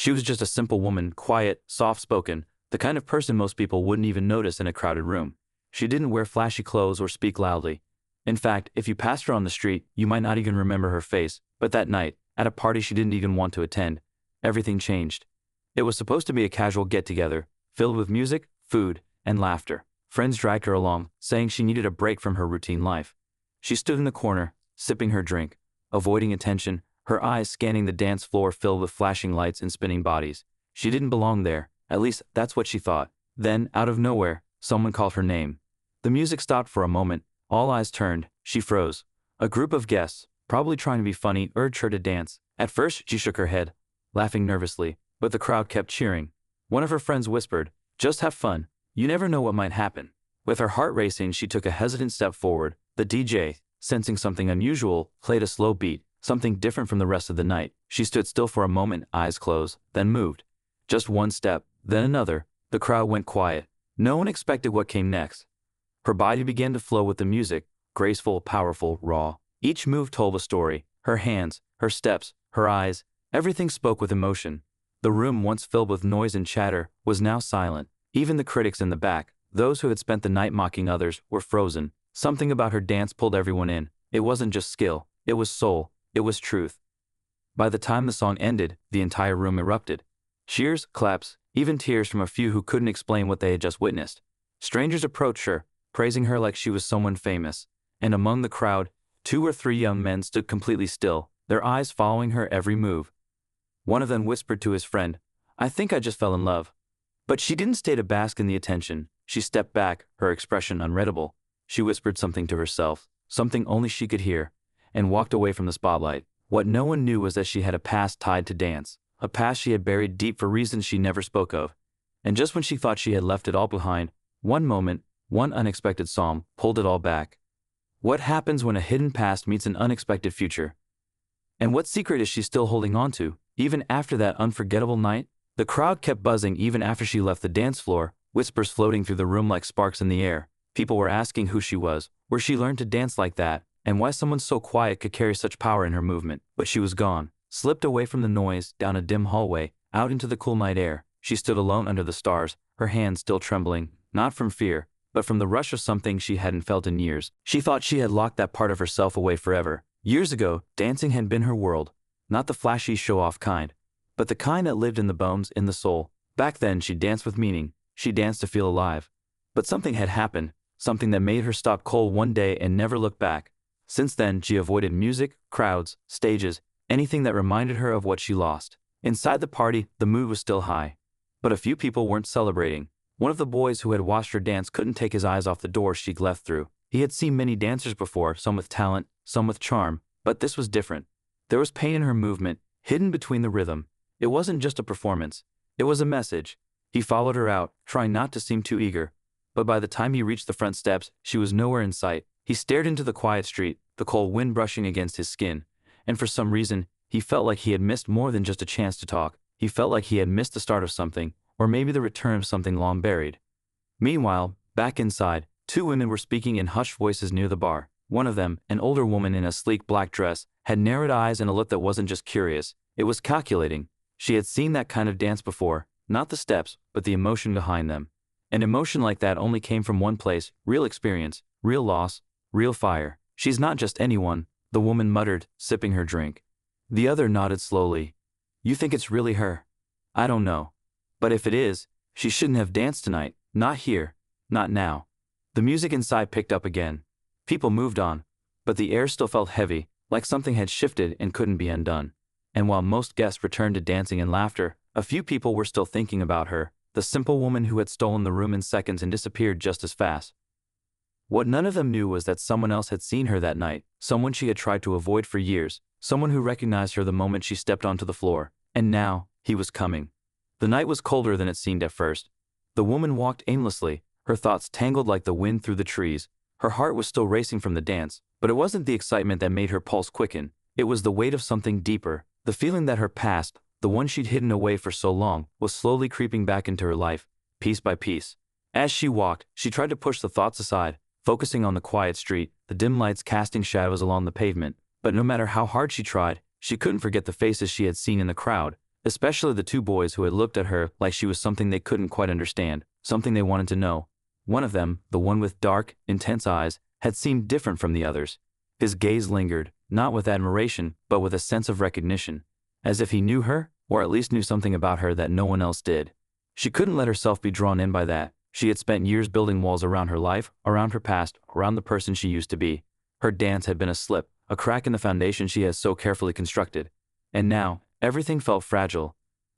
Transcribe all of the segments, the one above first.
She was just a simple woman, quiet, soft-spoken, the kind of person most people wouldn't even notice in a crowded room. She didn't wear flashy clothes or speak loudly. In fact, if you passed her on the street, you might not even remember her face. But that night, at a party she didn't even want to attend, everything changed. It was supposed to be a casual get-together, filled with music, food, and laughter. Friends dragged her along, saying she needed a break from her routine life. She stood in the corner, sipping her drink, avoiding attention, her eyes scanning the dance floor filled with flashing lights and spinning bodies. She didn't belong there, at least that's what she thought. Then, out of nowhere, someone called her name. The music stopped for a moment, all eyes turned, she froze. A group of guests, probably trying to be funny, urged her to dance. At first, she shook her head, laughing nervously, but the crowd kept cheering. One of her friends whispered, "Just have fun. You never know what might happen." With her heart racing, she took a hesitant step forward. The DJ, sensing something unusual, played a slow beat, something different from the rest of the night. She stood still for a moment, eyes closed, then moved. Just one step, then another. The crowd went quiet. No one expected what came next. Her body began to flow with the music, graceful, powerful, raw. Each move told a story. Her hands, her steps, her eyes, everything spoke with emotion. The room, once filled with noise and chatter, was now silent. Even the critics in the back, those who had spent the night mocking others, were frozen. Something about her dance pulled everyone in. It wasn't just skill, it was soul, it was truth. By the time the song ended, the entire room erupted. Cheers, claps, even tears from a few who couldn't explain what they had just witnessed. Strangers approached her, praising her like she was someone famous. And among the crowd, 2 or 3 young men stood completely still, their eyes following her every move. One of them whispered to his friend, "I think I just fell in love." But she didn't stay to bask in the attention. She stepped back, her expression unreadable. She whispered something to herself, something only she could hear, and walked away from the spotlight. What no one knew was that she had a past tied to dance, a past she had buried deep for reasons she never spoke of. And just when she thought she had left it all behind, one moment, one unexpected psalm, pulled it all back. What happens when a hidden past meets an unexpected future? And what secret is she still holding on to, even after that unforgettable night? The crowd kept buzzing even after she left the dance floor, whispers floating through the room like sparks in the air. People were asking who she was, where she learned to dance like that, and why someone so quiet could carry such power in her movement. But she was gone, slipped away from the noise, down a dim hallway, out into the cool night air. She stood alone under the stars, her hands still trembling, not from fear, but from the rush of something she hadn't felt in years. She thought she had locked that part of herself away forever. Years ago, dancing had been her world, not the flashy show-off kind, but the kind that lived in the bones, in the soul. Back then, she danced with meaning. She danced to feel alive. But something had happened, something that made her stop cold one day and never look back. Since then, she avoided music, crowds, stages, anything that reminded her of what she lost. Inside the party, the mood was still high. But a few people weren't celebrating. One of the boys who had watched her dance couldn't take his eyes off the door she'd left through. He had seen many dancers before, some with talent, some with charm, but this was different. There was pain in her movement, hidden between the rhythm. It wasn't just a performance. It was a message. He followed her out, trying not to seem too eager. But by the time he reached the front steps, she was nowhere in sight. He stared into the quiet street, the cold wind brushing against his skin, and for some reason, he felt like he had missed more than just a chance to talk. He felt like he had missed the start of something, or maybe the return of something long buried. Meanwhile, back inside, 2 women were speaking in hushed voices near the bar. One of them, an older woman in a sleek black dress, had narrowed eyes and a look that wasn't just curious, it was calculating. She had seen that kind of dance before, not the steps, but the emotion behind them. An emotion like that only came from one place, real experience, real loss, real fire. "She's not just anyone," the woman muttered, sipping her drink. The other nodded slowly. "You think it's really her?" "I don't know. But if it is, she shouldn't have danced tonight, not here, not now." The music inside picked up again. People moved on, but the air still felt heavy, like something had shifted and couldn't be undone. And while most guests returned to dancing and laughter, a few people were still thinking about her, the simple woman who had stolen the room in seconds and disappeared just as fast. What none of them knew was that someone else had seen her that night, someone she had tried to avoid for years, someone who recognized her the moment she stepped onto the floor. And now, he was coming. The night was colder than it seemed at first. The woman walked aimlessly, her thoughts tangled like the wind through the trees. Her heart was still racing from the dance, but it wasn't the excitement that made her pulse quicken. It was the weight of something deeper, the feeling that her past, the one she'd hidden away for so long, was slowly creeping back into her life, piece by piece. As she walked, she tried to push the thoughts aside, focusing on the quiet street, the dim lights casting shadows along the pavement. But no matter how hard she tried, she couldn't forget the faces she had seen in the crowd, especially the two boys who had looked at her like she was something they couldn't quite understand, something they wanted to know. One of them, the one with dark, intense eyes, had seemed different from the others. His gaze lingered, not with admiration, but with a sense of recognition, as if he knew her, or at least knew something about her that no one else did. She couldn't let herself be drawn in by that. She had spent years building walls around her life, around her past, around the person she used to be. Her dance had been a slip, a crack in the foundation she had so carefully constructed. And now, everything felt fragile.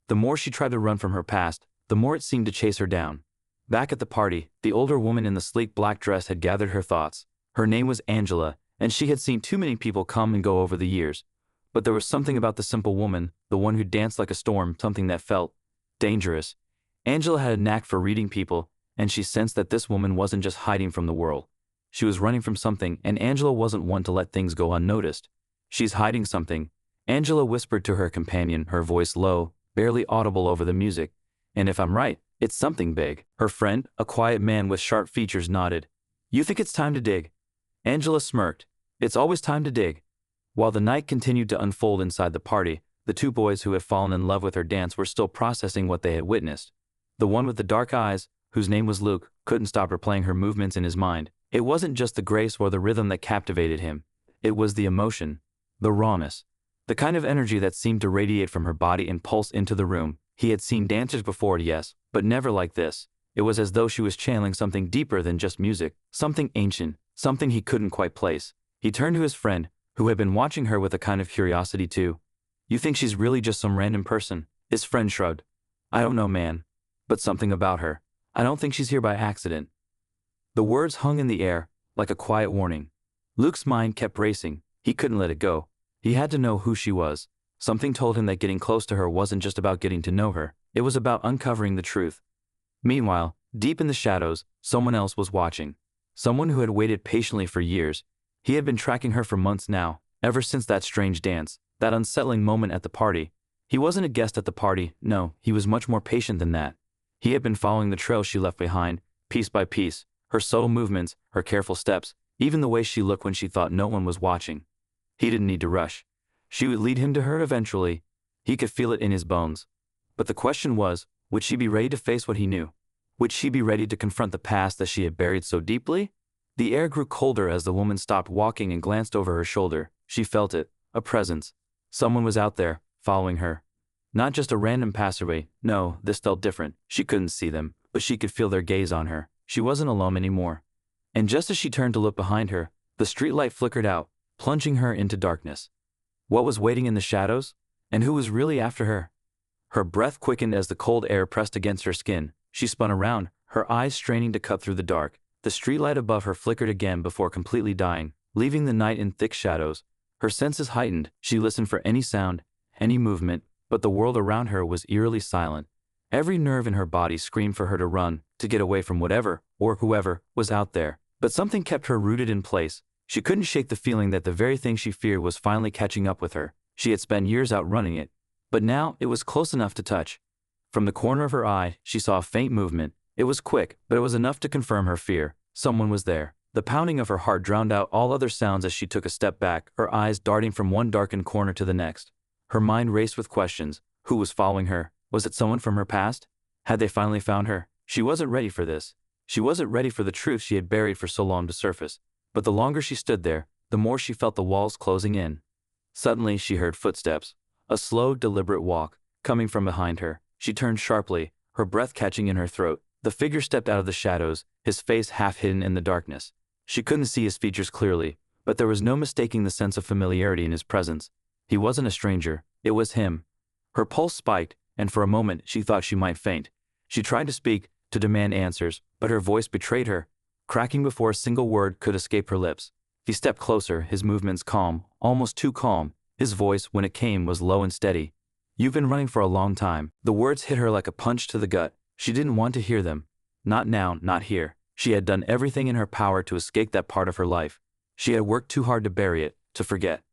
The more she tried to run from her past, the more it seemed to chase her down. Back at the party, the older woman in the sleek black dress had gathered her thoughts. Her name was Angela, and she had seen too many people come and go over the years. But there was something about the simple woman, the one who danced like a storm, something that felt dangerous. Angela had a knack for reading people, and she sensed that this woman wasn't just hiding from the world. She was running from something, and Angela wasn't one to let things go unnoticed. "She's hiding something," Angela whispered to her companion, her voice low, barely audible over the music. "And if I'm right, it's something big." Her friend, a quiet man with sharp features, nodded. "You think it's time to dig?" Angela smirked. "It's always time to dig." While the night continued to unfold inside the party, the two boys who had fallen in love with her dance were still processing what they had witnessed. The one with the dark eyes, whose name was Luke, couldn't stop replaying her movements in his mind. It wasn't just the grace or the rhythm that captivated him. It was the emotion, the rawness, the kind of energy that seemed to radiate from her body and pulse into the room. He had seen dancers before, yes, but never like this. It was as though she was channeling something deeper than just music, something ancient, something he couldn't quite place. He turned to his friend, who had been watching her with a kind of curiosity too. "You think she's really just some random person?" His friend shrugged. "I don't know, man. But something about her. I don't think she's here by accident." The words hung in the air, like a quiet warning. Luke's mind kept racing. He couldn't let it go. He had to know who she was. Something told him that getting close to her wasn't just about getting to know her. It was about uncovering the truth. Meanwhile, deep in the shadows, someone else was watching. Someone who had waited patiently for years. He had been tracking her for months now, ever since that strange dance, that unsettling moment at the party. He wasn't a guest at the party, no, he was much more patient than that. He had been following the trail she left behind, piece by piece, her subtle movements, her careful steps, even the way she looked when she thought no one was watching. He didn't need to rush. She would lead him to her eventually. He could feel it in his bones. But the question was, would she be ready to face what he knew? Would she be ready to confront the past that she had buried so deeply? The air grew colder as the woman stopped walking and glanced over her shoulder. She felt it, a presence. Someone was out there, following her. Not just a random passerby, no, this felt different. She couldn't see them, but she could feel their gaze on her. She wasn't alone anymore. And just as she turned to look behind her, the streetlight flickered out, plunging her into darkness. What was waiting in the shadows? And who was really after her? Her breath quickened as the cold air pressed against her skin. She spun around, her eyes straining to cut through the dark. The streetlight above her flickered again before completely dying, leaving the night in thick shadows. Her senses heightened. She listened for any sound, any movement, but the world around her was eerily silent. Every nerve in her body screamed for her to run, to get away from whatever, or whoever, was out there. But something kept her rooted in place. She couldn't shake the feeling that the very thing she feared was finally catching up with her. She had spent years outrunning it, but now it was close enough to touch. From the corner of her eye, she saw a faint movement. It was quick, but it was enough to confirm her fear. Someone was there. The pounding of her heart drowned out all other sounds as she took a step back, her eyes darting from one darkened corner to the next. Her mind raced with questions. Who was following her? Was it someone from her past? Had they finally found her? She wasn't ready for this. She wasn't ready for the truth she had buried for so long to surface. But the longer she stood there, the more she felt the walls closing in. Suddenly, she heard footsteps. A slow, deliberate walk, coming from behind her. She turned sharply, her breath catching in her throat. The figure stepped out of the shadows, his face half hidden in the darkness. She couldn't see his features clearly, but there was no mistaking the sense of familiarity in his presence. He wasn't a stranger. It was him. Her pulse spiked, and for a moment she thought she might faint. She tried to speak, to demand answers, but her voice betrayed her, cracking before a single word could escape her lips. He stepped closer, his movements calm, almost too calm. His voice, when it came, was low and steady. "You've been running for a long time." The words hit her like a punch to the gut. She didn't want to hear them. Not now, not here. She had done everything in her power to escape that part of her life. She had worked too hard to bury it, to forget.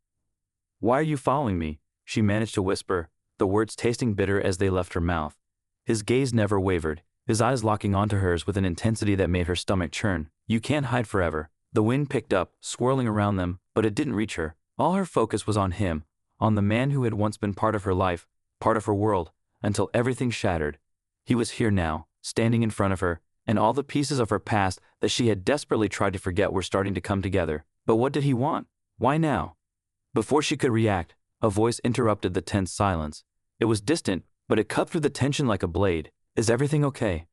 "Why are you following me?" she managed to whisper, the words tasting bitter as they left her mouth. His gaze never wavered, his eyes locking onto hers with an intensity that made her stomach churn. "You can't hide forever." The wind picked up, swirling around them, but it didn't reach her. All her focus was on him, on the man who had once been part of her life, part of her world, until everything shattered. He was here now, standing in front of her, and all the pieces of her past that she had desperately tried to forget were starting to come together. But what did he want? Why now? Before she could react, a voice interrupted the tense silence. It was distant, but it cut through the tension like a blade. Is everything okay?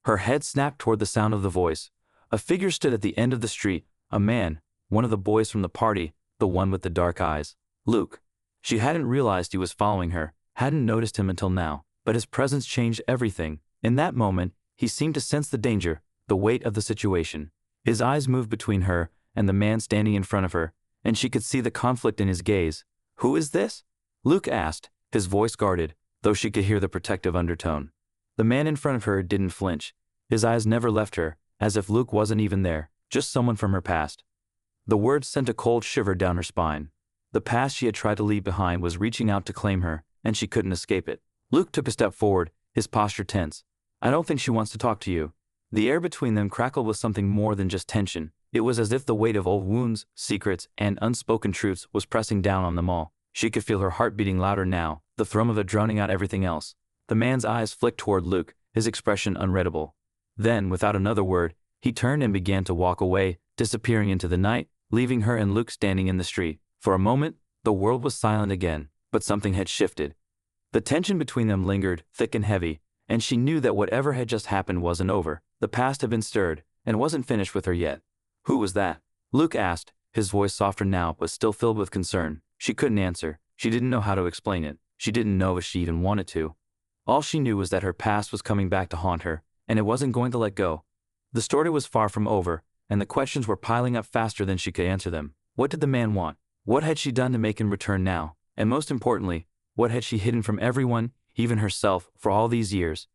Her head snapped toward the sound of the voice. A figure stood at the end of the street, a man, one of the boys from the party, the one with the dark eyes. Luke. She hadn't realized he was following her, hadn't noticed him until now, but his presence changed everything. In that moment, he seemed to sense the danger, the weight of the situation. His eyes moved between her and the man standing in front of her, and she could see the conflict in his gaze. Who is this? Luke asked, his voice guarded, though she could hear the protective undertone. The man in front of her didn't flinch. His eyes never left her, as if Luke wasn't even there, just someone from her past. The words sent a cold shiver down her spine. The past she had tried to leave behind was reaching out to claim her, and she couldn't escape it. Luke took a step forward, his posture tense. I don't think she wants to talk to you. The air between them crackled with something more than just tension. It was as if the weight of old wounds, secrets, and unspoken truths was pressing down on them all. She could feel her heart beating louder now, the thrum of it drowning out everything else. The man's eyes flicked toward Luke, his expression unreadable. Then, without another word, he turned and began to walk away, disappearing into the night, leaving her and Luke standing in the street. For a moment, the world was silent again, but something had shifted. The tension between them lingered, thick and heavy, and she knew that whatever had just happened wasn't over. The past had been stirred, and wasn't finished with her yet. Who was that? Luke asked, his voice softer now but still filled with concern. She couldn't answer. She didn't know how to explain it. She didn't know if she even wanted to. All she knew was that her past was coming back to haunt her, and it wasn't going to let go. The story was far from over, and the questions were piling up faster than she could answer them. What did the man want? What had she done to make him return now? And most importantly, what had she hidden from everyone, even herself, for all these years?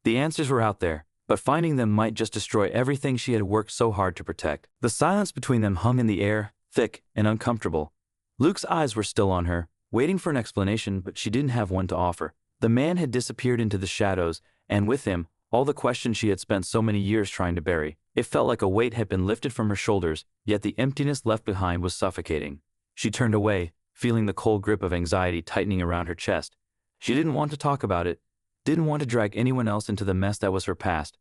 The answers were out there, but finding them might just destroy everything she had worked so hard to protect. The silence between them hung in the air, thick and uncomfortable. Luke's eyes were still on her, waiting for an explanation, but she didn't have one to offer. The man had disappeared into the shadows, and with him, all the questions she had spent so many years trying to bury. It felt like a weight had been lifted from her shoulders, yet the emptiness left behind was suffocating. She turned away, feeling the cold grip of anxiety tightening around her chest. She didn't want to talk about it, didn't want to drag anyone else into the mess that was her past.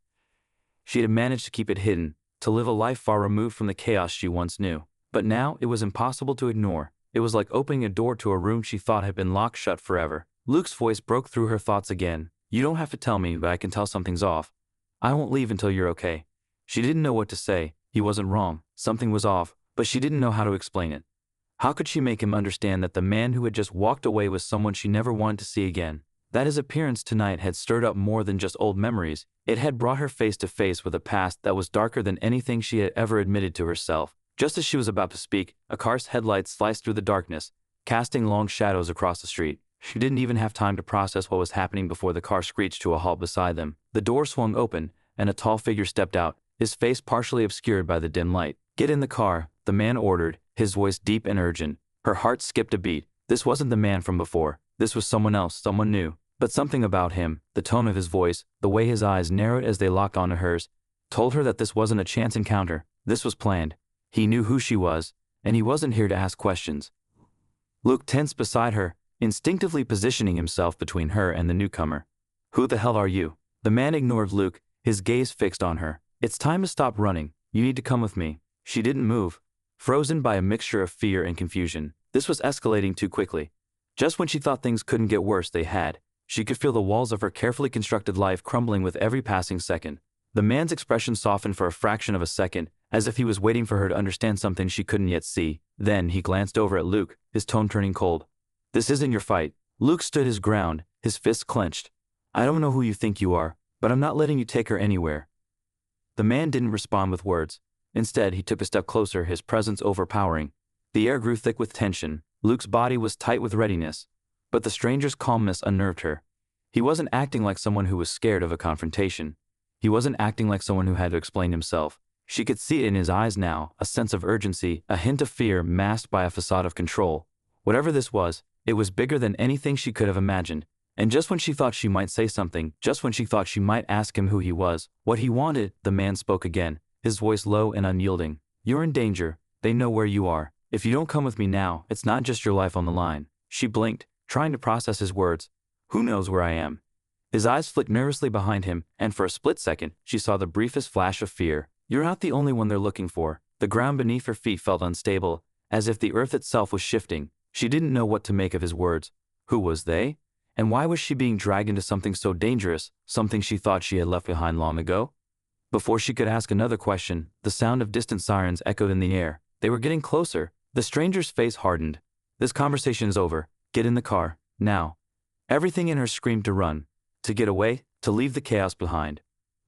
She had managed to keep it hidden, to live a life far removed from the chaos she once knew. But now it was impossible to ignore. It was like opening a door to a room she thought had been locked shut forever. Luke's voice broke through her thoughts again. You don't have to tell me, but I can tell something's off. I won't leave until you're okay. She didn't know what to say. He wasn't wrong. Something was off, but she didn't know how to explain it. How could she make him understand that the man who had just walked away was someone she never wanted to see again? That his appearance tonight had stirred up more than just old memories. It had brought her face to face with a past that was darker than anything she had ever admitted to herself. Just as she was about to speak, a car's headlights sliced through the darkness, casting long shadows across the street. She didn't even have time to process what was happening before the car screeched to a halt beside them. The door swung open, and a tall figure stepped out, his face partially obscured by the dim light. Get in the car, the man ordered, his voice deep and urgent. Her heart skipped a beat. This wasn't the man from before. This was someone else, someone new. But something about him, the tone of his voice, the way his eyes narrowed as they locked onto hers, told her that this wasn't a chance encounter. This was planned. He knew who she was, and he wasn't here to ask questions. Luke tensed beside her, instinctively positioning himself between her and the newcomer. Who the hell are you? The man ignored Luke, his gaze fixed on her. It's time to stop running. You need to come with me. She didn't move, frozen by a mixture of fear and confusion. This was escalating too quickly. Just when she thought things couldn't get worse, they had. She could feel the walls of her carefully constructed life crumbling with every passing second. The man's expression softened for a fraction of a second, as if he was waiting for her to understand something she couldn't yet see. Then he glanced over at Luke, his tone turning cold. This isn't your fight. Luke stood his ground, his fists clenched. I don't know who you think you are, but I'm not letting you take her anywhere. The man didn't respond with words. Instead, he took a step closer, his presence overpowering. The air grew thick with tension. Luke's body was tight with readiness. But the stranger's calmness unnerved her. He wasn't acting like someone who was scared of a confrontation. He wasn't acting like someone who had to explain himself. She could see it in his eyes now, a sense of urgency, a hint of fear masked by a facade of control. Whatever this was, it was bigger than anything she could have imagined. And just when she thought she might say something, just when she thought she might ask him who he was, what he wanted, the man spoke again, his voice low and unyielding. You're in danger. They know where you are. If you don't come with me now, it's not just your life on the line. She blinked, trying to process his words. Who knows where I am? His eyes flicked nervously behind him, and for a split second, she saw the briefest flash of fear. You're not the only one they're looking for. The ground beneath her feet felt unstable, as if the earth itself was shifting. She didn't know what to make of his words. Who was they? And why was she being dragged into something so dangerous, something she thought she had left behind long ago? Before she could ask another question, the sound of distant sirens echoed in the air. They were getting closer. The stranger's face hardened. This conversation is over. Get in the car, now. Everything in her screamed to run, to get away, to leave the chaos behind.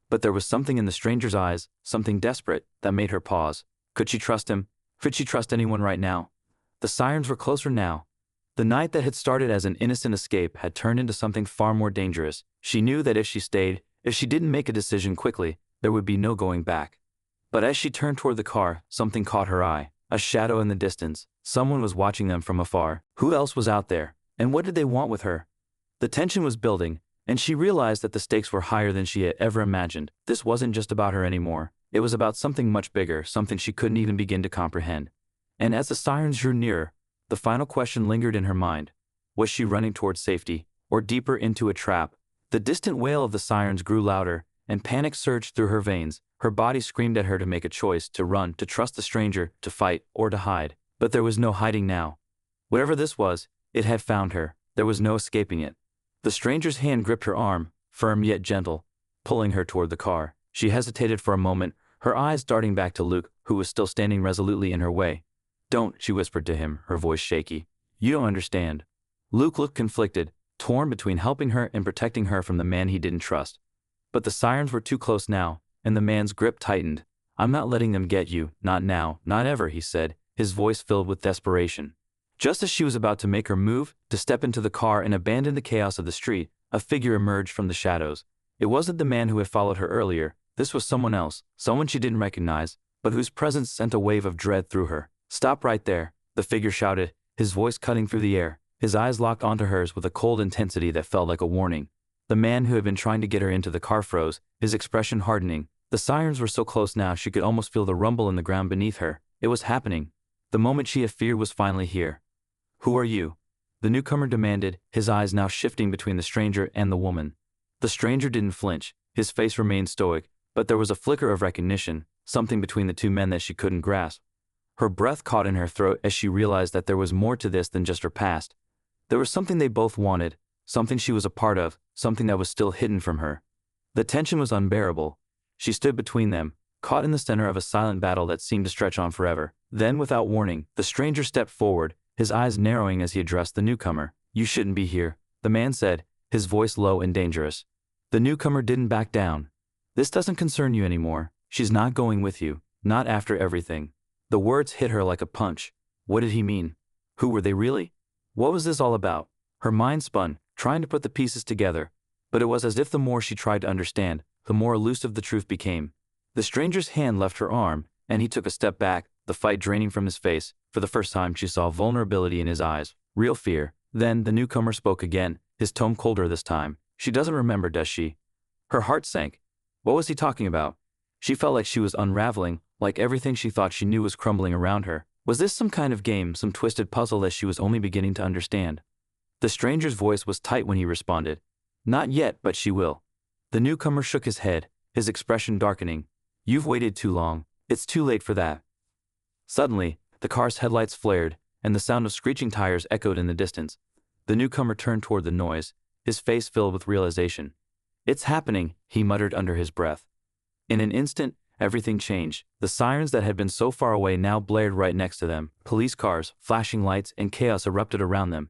But there was something in the stranger's eyes, something desperate, that made her pause. Could she trust him? Could she trust anyone right now? The sirens were closer now. The night that had started as an innocent escape had turned into something far more dangerous. She knew that if she stayed, if she didn't make a decision quickly, there would be no going back. But as she turned toward the car, something caught her eye. A shadow in the distance. Someone was watching them from afar. Who else was out there? And what did they want with her? The tension was building, and she realized that the stakes were higher than she had ever imagined. This wasn't just about her anymore. It was about something much bigger, something she couldn't even begin to comprehend. And as the sirens drew nearer, the final question lingered in her mind. Was she running towards safety, or deeper into a trap? The distant wail of the sirens grew louder, and panic surged through her veins. Her body screamed at her to make a choice, to run, to trust the stranger, to fight, or to hide. But there was no hiding now. Whatever this was, it had found her. There was no escaping it. The stranger's hand gripped her arm, firm yet gentle, pulling her toward the car. She hesitated for a moment, her eyes darting back to Luke, who was still standing resolutely in her way. Don't, she whispered to him, her voice shaky. You don't understand. Luke looked conflicted, torn between helping her and protecting her from the man he didn't trust. But the sirens were too close now, and the man's grip tightened. I'm not letting them get you, not now, not ever, he said, his voice filled with desperation. Just as she was about to make her move, to step into the car and abandon the chaos of the street, a figure emerged from the shadows. It wasn't the man who had followed her earlier. This was someone else, someone she didn't recognize, but whose presence sent a wave of dread through her. Stop right there, the figure shouted, his voice cutting through the air. His eyes locked onto hers with a cold intensity that felt like a warning. The man who had been trying to get her into the car froze, his expression hardening. The sirens were so close now she could almost feel the rumble in the ground beneath her. It was happening. The moment she had feared was finally here. Who are you? The newcomer demanded, his eyes now shifting between the stranger and the woman. The stranger didn't flinch. His face remained stoic, but there was a flicker of recognition, something between the two men that she couldn't grasp. Her breath caught in her throat as she realized that there was more to this than just her past. There was something they both wanted, something she was a part of, something that was still hidden from her. The tension was unbearable. She stood between them, caught in the center of a silent battle that seemed to stretch on forever. Then, without warning, the stranger stepped forward, his eyes narrowing as he addressed the newcomer. You shouldn't be here, the man said, his voice low and dangerous. The newcomer didn't back down. This doesn't concern you anymore. She's not going with you, not after everything. The words hit her like a punch. What did he mean? Who were they really? What was this all about? Her mind spun, trying to put the pieces together, but it was as if the more she tried to understand, the more elusive the truth became. The stranger's hand left her arm, and he took a step back, the fight draining from his face. For the first time she saw vulnerability in his eyes, real fear. Then the newcomer spoke again, his tone colder this time. She doesn't remember, does she? Her heart sank. What was he talking about? She felt like she was unraveling, like everything she thought she knew was crumbling around her. Was this some kind of game, some twisted puzzle that she was only beginning to understand? The stranger's voice was tight when he responded. Not yet, but she will. The newcomer shook his head, his expression darkening. You've waited too long. It's too late for that. Suddenly, the car's headlights flared, and the sound of screeching tires echoed in the distance. The newcomer turned toward the noise, his face filled with realization. It's happening, he muttered under his breath. In an instant, everything changed. The sirens that had been so far away now blared right next to them. Police cars, flashing lights, and chaos erupted around them.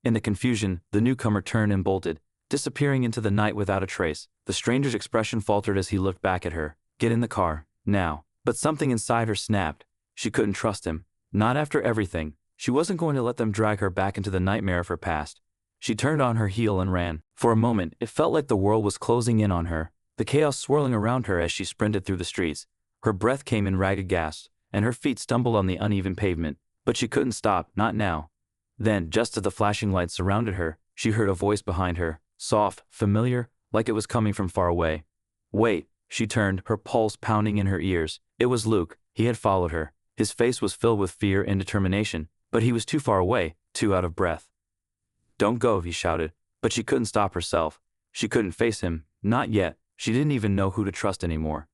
In the confusion, the newcomer turned and bolted, disappearing into the night without a trace. The stranger's expression faltered as he looked back at her. Get in the car, now. But something inside her snapped. She couldn't trust him. Not after everything. She wasn't going to let them drag her back into the nightmare of her past. She turned on her heel and ran. For a moment, it felt like the world was closing in on her, the chaos swirling around her as she sprinted through the streets. Her breath came in ragged gasps, and her feet stumbled on the uneven pavement. But she couldn't stop, not now. Then, just as the flashing lights surrounded her, she heard a voice behind her, soft, familiar, like it was coming from far away. Wait, she turned, her pulse pounding in her ears. It was Luke. He had followed her. His face was filled with fear and determination, but he was too far away, too out of breath. Don't go, he shouted, But she couldn't stop herself. She couldn't face him, not yet. She didn't even know who to trust anymore.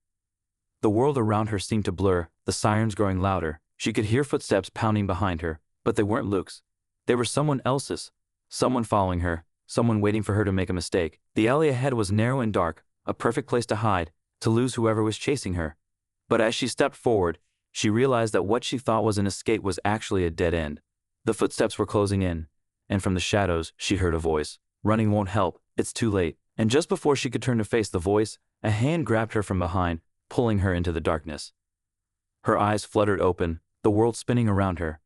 The world around her seemed to blur, the sirens growing louder. She could hear footsteps pounding behind her, but they weren't Luke's. They were someone else's. Someone following her, someone waiting for her to make a mistake. The alley ahead was narrow and dark, a perfect place to hide, to lose whoever was chasing her. But as she stepped forward, she realized that what she thought was an escape was actually a dead end. The footsteps were closing in, and from the shadows she heard a voice. Running won't help, it's too late. And just before she could turn to face the voice, a hand grabbed her from behind, pulling her into the darkness. Her eyes fluttered open, the world spinning around her.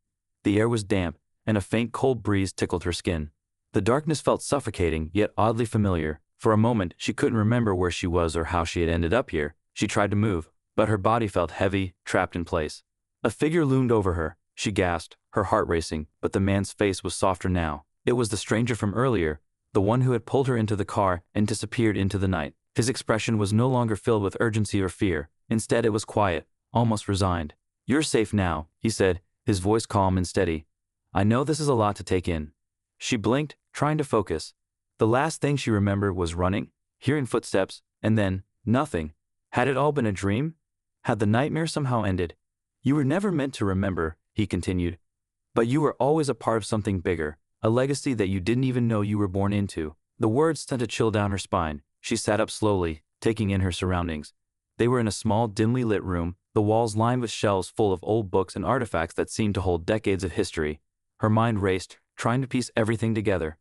The air was damp, and a faint cold breeze tickled her skin. The darkness felt suffocating, yet oddly familiar. For a moment, she couldn't remember where she was or how she had ended up here. She tried to move, but her body felt heavy, trapped in place. A figure loomed over her. She gasped, her heart racing, but the man's face was softer now. It was the stranger from earlier, the one who had pulled her into the car and disappeared into the night. His expression was no longer filled with urgency or fear. Instead, it was quiet, almost resigned. "You're safe now," he said, his voice calm and steady. "I know this is a lot to take in." She blinked, trying to focus. The last thing she remembered was running, hearing footsteps, and then nothing. Had it all been a dream? Had the nightmare somehow ended? "You were never meant to remember," he continued. "But you were always a part of something bigger, a legacy that you didn't even know you were born into." The words sent a chill down her spine. She sat up slowly, taking in her surroundings. They were in a small, dimly lit room, the walls lined with shelves full of old books and artifacts that seemed to hold decades of history. Her mind raced, trying to piece everything together.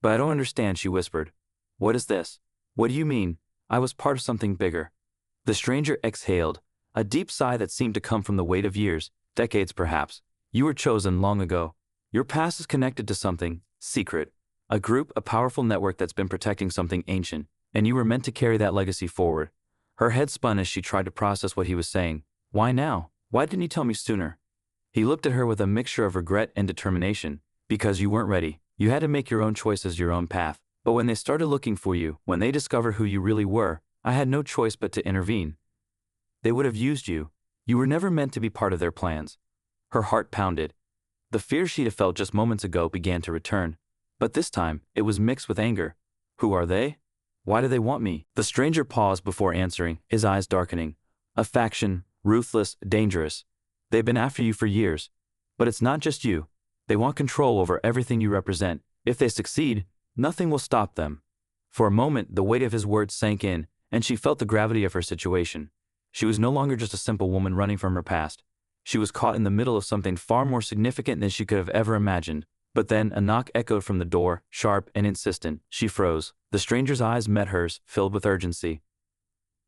"But I don't understand," she whispered. "What is this? What do you mean? I was part of something bigger." The stranger exhaled, a deep sigh that seemed to come from the weight of years, decades perhaps. "You were chosen long ago. Your past is connected to something secret, a group, a powerful network that's been protecting something ancient, and you were meant to carry that legacy forward." Her head spun as she tried to process what he was saying. Why now? Why didn't he tell me sooner? He looked at her with a mixture of regret and determination. "Because you weren't ready. You had to make your own choices, your own path. But when they started looking for you, when they discovered who you really were, I had no choice but to intervene. They would have used you. You were never meant to be part of their plans." Her heart pounded. The fear she'd felt just moments ago began to return. But this time, it was mixed with anger. "Who are they? Why do they want me?" The stranger paused before answering, his eyes darkening. "A faction, ruthless, dangerous. They've been after you for years. But it's not just you. They want control over everything you represent. If they succeed, nothing will stop them." For a moment, the weight of his words sank in, and she felt the gravity of her situation. She was no longer just a simple woman running from her past. She was caught in the middle of something far more significant than she could have ever imagined. But then a knock echoed from the door, sharp and insistent. She froze. The stranger's eyes met hers, filled with urgency.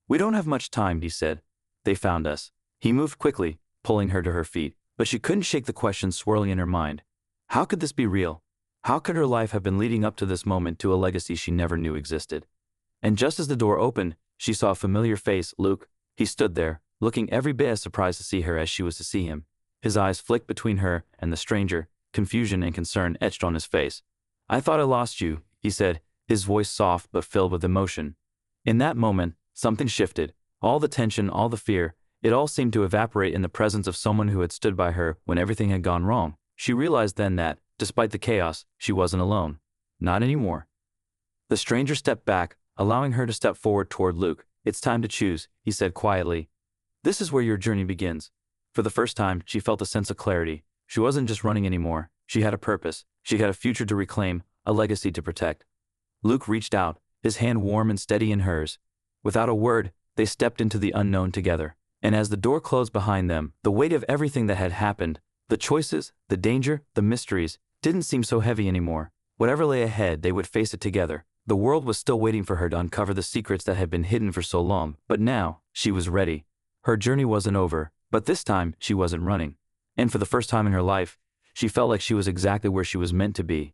"We don't have much time," he said. "They found us." He moved quickly, pulling her to her feet, but she couldn't shake the questions swirling in her mind. How could this be real? How could her life have been leading up to this moment to a legacy she never knew existed? And just as the door opened, she saw a familiar face, Luke. He stood there, looking every bit as surprised to see her as she was to see him. His eyes flicked between her and the stranger, confusion and concern etched on his face. "I thought I lost you," he said, his voice soft but filled with emotion. In that moment, something shifted. All the tension, all the fear, it all seemed to evaporate in the presence of someone who had stood by her when everything had gone wrong. She realized then that, despite the chaos, she wasn't alone. Not anymore. The stranger stepped back, allowing her to step forward toward Luke. "It's time to choose," he said quietly. "This is where your journey begins." For the first time, she felt a sense of clarity. She wasn't just running anymore. She had a purpose. She had a future to reclaim, a legacy to protect. Luke reached out, his hand warm and steady in hers. Without a word, they stepped into the unknown together. And as the door closed behind them, the weight of everything that had happened, the choices, the danger, the mysteries, didn't seem so heavy anymore. Whatever lay ahead, they would face it together. The world was still waiting for her to uncover the secrets that had been hidden for so long, but now, she was ready. Her journey wasn't over, but this time, she wasn't running. And for the first time in her life, she felt like she was exactly where she was meant to be.